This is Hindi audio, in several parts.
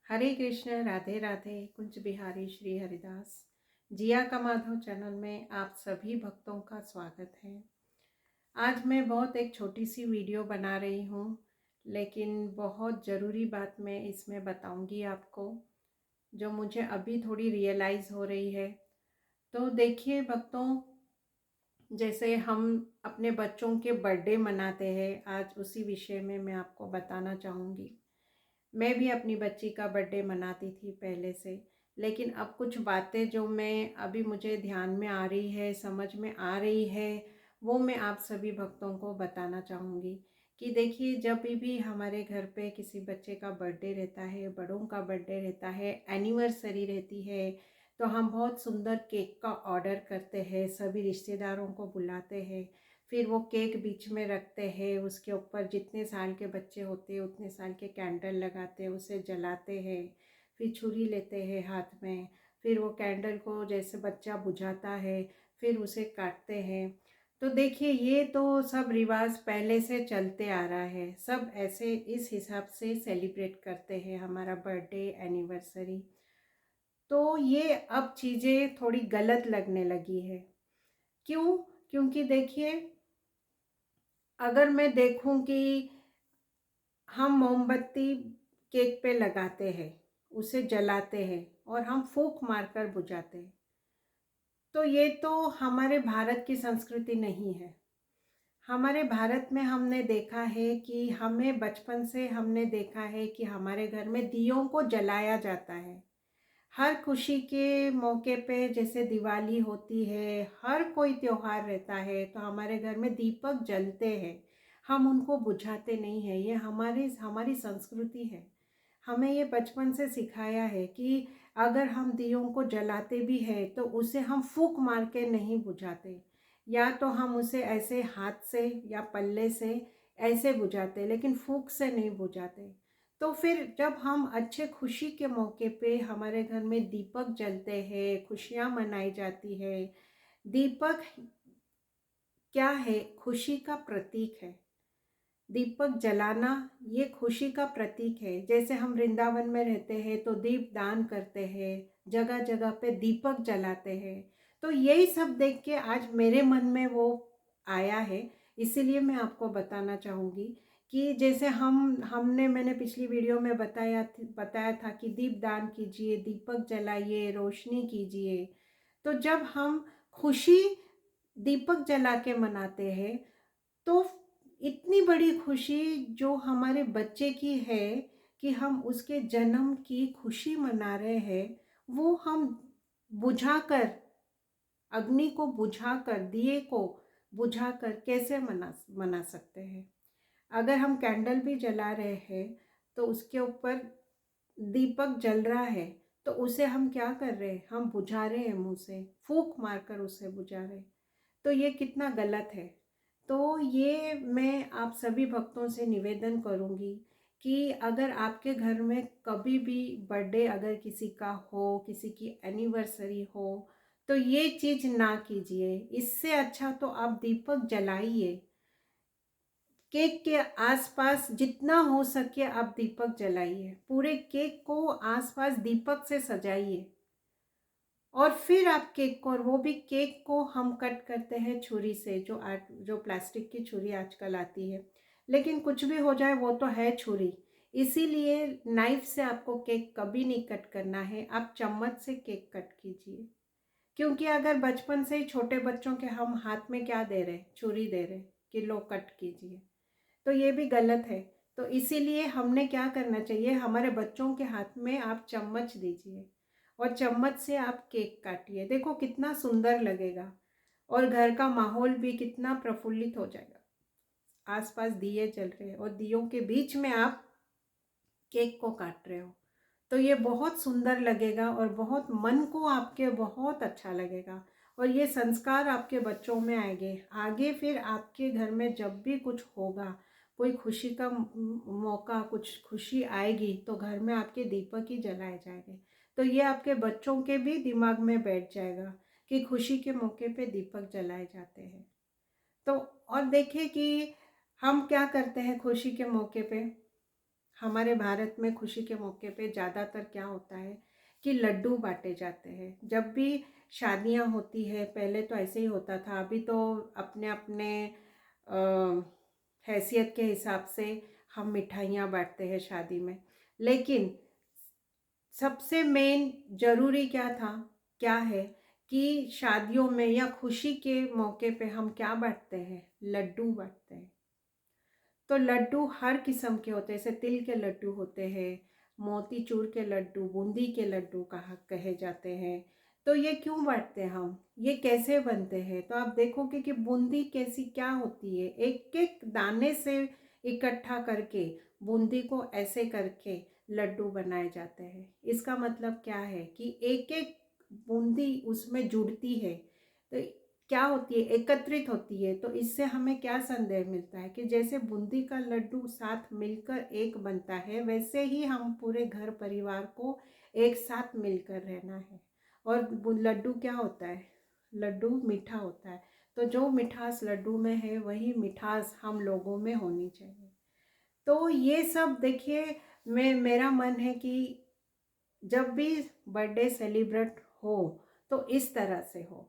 हरे कृष्ण, राधे राधे। कुंज बिहारी श्री हरिदास। जिया का माधव चैनल में आप सभी भक्तों का स्वागत है। आज मैं बहुत एक छोटी सी वीडियो बना रही हूँ, लेकिन बहुत ज़रूरी बात मैं इसमें बताऊँगी आपको, जो मुझे अभी थोड़ी रियलाइज़ हो रही है। तो देखिए भक्तों, जैसे हम अपने बच्चों के बर्थडे मनाते हैं, आज उसी विषय में मैं आपको बताना चाहूँगी। मैं भी अपनी बच्ची का बर्थडे मनाती थी पहले से, लेकिन अब कुछ बातें जो मैं अभी मुझे ध्यान में आ रही है, समझ में आ रही है, वो मैं आप सभी भक्तों को बताना चाहूँगी। कि देखिए, जब भी हमारे घर पे किसी बच्चे का बर्थडे रहता है, बड़ों का बर्थडे रहता है, एनिवर्सरी रहती है, तो हम बहुत सुंदर केक का ऑर्डर करते हैं, सभी रिश्तेदारों को बुलाते हैं। फिर वो केक बीच में रखते हैं, उसके ऊपर जितने साल के बच्चे होते हैं उतने साल के कैंडल लगाते हैं, उसे जलाते हैं। फिर छुरी लेते हैं हाथ में, फिर वो कैंडल को जैसे बच्चा बुझाता है, फिर उसे काटते हैं। तो देखिए, ये तो सब रिवाज पहले से चलते आ रहा है, सब ऐसे इस हिसाब से सेलिब्रेट करते हैं हमारा बर्थडे एनिवर्सरी। तो ये अब चीज़ें थोड़ी गलत लगने लगी है। क्यों? क्योंकि देखिए, अगर मैं देखूं कि हम मोमबत्ती केक पे लगाते हैं, उसे जलाते हैं और हम फूंक मारकर बुझाते हैं, तो ये तो हमारे भारत की संस्कृति नहीं है। हमारे भारत में हमने देखा है कि हमें बचपन से हमने देखा है कि हमारे घर में दियों को जलाया जाता है। हर खुशी के मौके पे, जैसे दिवाली होती है, हर कोई त्योहार रहता है, तो हमारे घर में दीपक जलते हैं। हम उनको बुझाते नहीं हैं। ये हमारी संस्कृति है। हमें ये बचपन से सिखाया है कि अगर हम दियों को जलाते भी हैं तो उसे हम फूंक मार के नहीं बुझाते, या तो हम उसे ऐसे हाथ से या पल्ले से ऐसे बुझाते, लेकिन फूंक से नहीं बुझाते। तो फिर जब हम अच्छे खुशी के मौके पे हमारे घर में दीपक जलते हैं, खुशियाँ मनाई जाती है। दीपक क्या है? खुशी का प्रतीक है। दीपक जलाना ये खुशी का प्रतीक है। जैसे हम वृंदावन में रहते हैं तो दीप दान करते हैं, जगह जगह पे दीपक जलाते हैं। तो यही सब देख के आज मेरे मन में वो आया है, इसीलिए मैं आपको बताना चाहूँगी कि जैसे मैंने पिछली वीडियो में बताया था कि दीप दान कीजिए, दीपक जलाइए, रोशनी कीजिए। तो जब हम खुशी दीपक जला के मनाते हैं, तो इतनी बड़ी खुशी जो हमारे बच्चे की है कि हम उसके जन्म की खुशी मना रहे हैं, वो हम बुझाकर, अग्नि को बुझाकर, दिए को बुझाकर कैसे मना सकते हैं? अगर हम कैंडल भी जला रहे हैं तो उसके ऊपर दीपक जल रहा है, तो उसे हम क्या कर रहे हैं? हम बुझा रहे हैं, मुंह से फूंक मारकर उसे बुझा रहे हैं। तो ये कितना गलत है। तो ये मैं आप सभी भक्तों से निवेदन करूँगी कि अगर आपके घर में कभी भी बर्थडे अगर किसी का हो, किसी की एनिवर्सरी हो, तो ये चीज़ ना कीजिए। इससे अच्छा तो आप दीपक जलाइए। केक के आसपास जितना हो सके आप दीपक जलाइए। पूरे केक को आसपास दीपक से सजाइए और फिर आप केक को, और वो भी केक को हम कट करते हैं छुरी से, जो प्लास्टिक की छुरी आजकल आती है। लेकिन कुछ भी हो जाए, वो तो है छुरी। इसीलिए नाइफ से आपको केक कभी नहीं कट करना है, आप चम्मच से केक कट कीजिए। क्योंकि अगर बचपन से ही छोटे बच्चों के हम हाथ में क्या दे रहे? छुरी दे रहे कि लो कट कीजिए, तो ये भी गलत है। तो इसीलिए हमने क्या करना चाहिए? हमारे बच्चों के हाथ में आप चम्मच दीजिए और चम्मच से आप केक काटिए। देखो कितना सुंदर लगेगा और घर का माहौल भी कितना प्रफुल्लित हो जाएगा। आसपास दिए जल रहे हैं और दियों के बीच में आप केक को काट रहे हो, तो ये बहुत सुंदर लगेगा और बहुत मन को आपके बहुत अच्छा लगेगा। और ये संस्कार आपके बच्चों में आएंगे। आगे फिर आपके घर में जब भी कुछ होगा, कोई खुशी का मौका, कुछ खुशी आएगी, तो घर में आपके दीपक ही जलाए जाएंगे। तो ये आपके बच्चों के भी दिमाग में बैठ जाएगा कि खुशी के मौके पे दीपक जलाए जाते हैं। तो और देखिए कि हम क्या करते हैं खुशी के मौके पे? हमारे भारत में खुशी के मौके पे ज़्यादातर क्या होता है कि लड्डू बांटे जाते हैं। जब भी शादियां होती है, पहले तो ऐसे ही होता था, अभी तो अपने अपने हैसियत के हिसाब से हम मिठाइयाँ बांटते हैं शादी में। लेकिन सबसे मेन ज़रूरी क्या है कि शादियों में या खुशी के मौके पे हम क्या बांटते हैं? लड्डू बांटते हैं। तो लड्डू हर किस्म के होते हैं, जैसे तिल के लड्डू होते हैं, मोतीचूर के लड्डू, बूंदी के लड्डू कहे जाते हैं। तो ये क्यों बांटते हैं हम? ये कैसे बनते हैं? तो आप देखोगे कि बूंदी कैसी क्या होती है, एक एक दाने से इकट्ठा करके बूंदी को ऐसे करके लड्डू बनाए जाते हैं। इसका मतलब क्या है कि एक एक बूंदी उसमें जुड़ती है, तो क्या होती है, एकत्रित होती है। तो इससे हमें क्या संदेश मिलता है कि जैसे बूंदी का लड्डू साथ मिलकर एक बनता है, वैसे ही हम पूरे घर परिवार को एक साथ मिलकर रहना है। और लड्डू क्या होता है? लड्डू मीठा होता है। तो जो मिठास लड्डू में है वही मिठास हम लोगों में होनी चाहिए। तो ये सब देखिए, मेरा मन है कि जब भी बर्थडे सेलिब्रेट हो तो इस तरह से हो।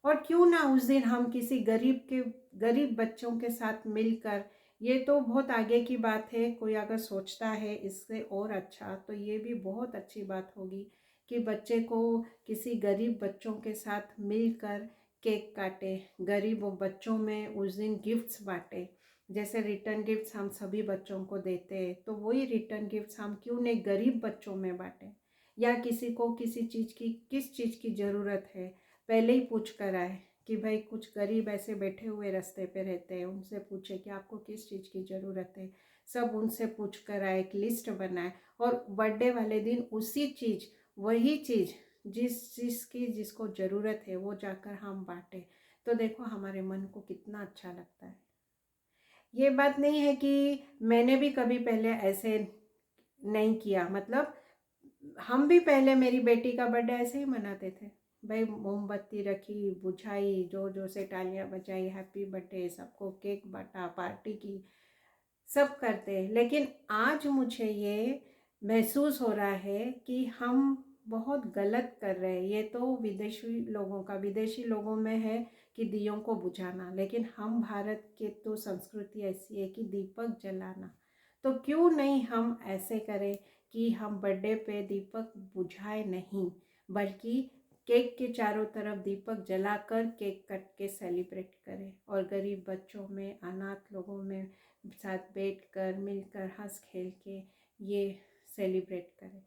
और क्यों ना उस दिन हम किसी गरीब बच्चों के साथ मिलकर, ये तो बहुत आगे की बात है, कोई अगर सोचता है इससे और अच्छा, तो ये भी बहुत अच्छी बात होगी कि बच्चे को किसी गरीब बच्चों के साथ मिलकर केक काटे, गरीब बच्चों में उस दिन गिफ्ट्स बांटे। जैसे रिटर्न गिफ्ट्स हम सभी बच्चों को देते हैं, तो वही रिटर्न गिफ्ट्स हम क्यों नहीं गरीब बच्चों में बांटें। या किसी को किसी चीज़ की किस चीज़ की ज़रूरत है पहले ही पूछ कर आए कि भाई, कुछ गरीब ऐसे बैठे हुए रास्ते पे रहते हैं, उनसे पूछे कि आपको किस चीज़ की ज़रूरत है। सब उनसे पूछ कर आए, एक लिस्ट बनाए, और बर्थडे वाले दिन उसी चीज़, वही चीज़ जिसको ज़रूरत है वो जाकर हम बांटें। तो देखो हमारे मन को कितना अच्छा लगता है। ये बात नहीं है कि मैंने भी कभी पहले ऐसे नहीं किया, मतलब हम भी पहले मेरी बेटी का बर्थडे ऐसे ही मनाते थे। भाई मोमबत्ती रखी, बुझाई, जोर जोर से तालियां बजाई, हैप्पी बर्थडे, सबको केक बांटा, पार्टी की, सब करते हैं। लेकिन आज मुझे ये महसूस हो रहा है कि हम बहुत गलत कर रहे हैं। ये तो विदेशी लोगों में है कि दियों को बुझाना, लेकिन हम भारत के तो संस्कृति ऐसी है कि दीपक जलाना। तो क्यों नहीं हम ऐसे करें कि हम बर्थडे पे दीपक बुझाए नहीं, बल्कि केक के चारों तरफ दीपक जलाकर केक कट के सेलिब्रेट करें, और गरीब बच्चों में, अनाथ लोगों में साथ बैठकर मिलकर हंस खेल के ये सेलिब्रेट करें।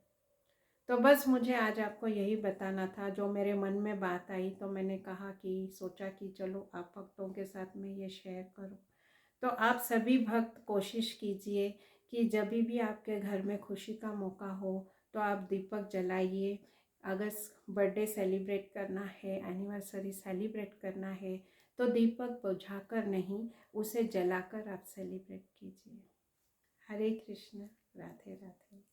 तो बस मुझे आज आपको यही बताना था, जो मेरे मन में बात आई, तो मैंने कहा कि सोचा कि चलो आप भक्तों के साथ में ये शेयर करूं। तो आप सभी भक्त कोशिश कीजिए कि जब भी आपके घर में खुशी का मौका हो तो आप दीपक जलाइए। अगर बर्थडे सेलिब्रेट करना है, एनिवर्सरी सेलिब्रेट करना है, तो दीपक बुझाकर नहीं, उसे जलाकर आप सेलिब्रेट कीजिए। हरे कृष्ण, राधे राधे।